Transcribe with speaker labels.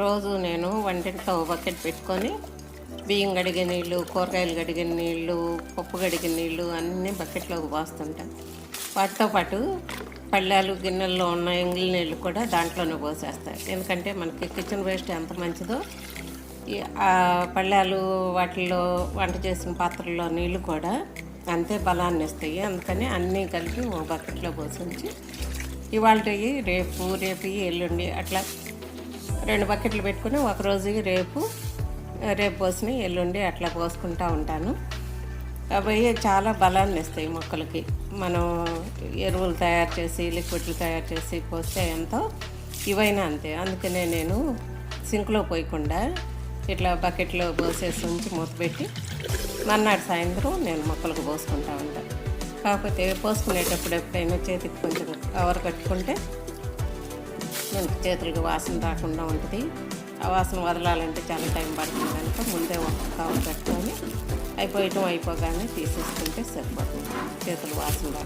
Speaker 1: రోజు నేను వంటింట్లో బకెట్ పెట్టుకొని బియ్యం కడిగే నీళ్ళు, కూరగాయలు కడిగే నీళ్ళు, పప్పు కడిగే నీళ్ళు అన్నీ బకెట్లోకి పోస్తుంటాను. వాటితో పాటు పళ్ళాలు గిన్నెల్లో ఉన్న ఎంగిలి నీళ్ళు కూడా దాంట్లోనే పోసేస్తాయి. ఎందుకంటే మనకి కిచెన్ వేస్ట్ ఎంత మంచిదో ఆ పళ్ళాలు వాటిల్లో వంట చేసిన పాత్రల్లో నీళ్ళు కూడా అంతే బలాన్ని ఇస్తాయి. అందుకని అన్నీ కలిపి ఒక బకెట్లో పోసి ఉంచి ఇవాళవి రేపు ఎల్లుండి అట్లా 2 బకెట్లు పెట్టుకుని ఒకరోజు రేపు పోసిన ఎల్లుండి అట్లా పోసుకుంటూ ఉంటాను. అవి చాలా బలాన్ని ఇస్తాయి మొక్కలకి. మనం ఎరువులు తయారు చేసి లిక్విడ్లు తయారు చేసి పోస్తే ఎంతో ఇవైనా అంతే. అందుకనే నేను సింక్లో పోయకుండా ఇట్లా బకెట్లో పోసేసి ఉంచి మూత పెట్టి మర్నాడు సాయంత్రం నేను మొక్కలకు పోసుకుంటూ ఉంటాను. కాకపోతే పోసుకునేటప్పుడు ఎప్పుడైనా చేతికి కొంచెం కవర్ కట్టుకుంటే మనకి చేతులకు వాసన రాకుండా ఉంటుంది. ఆ వాసన వదలాలంటే చాలా టైం పడుతుంది కనుక ముందే ఒక కవర్ కట్టుకొని అయిపోగానే తీసేసుకుంటే సరిపోతుంది, చేతులు వాసన రాకుండా.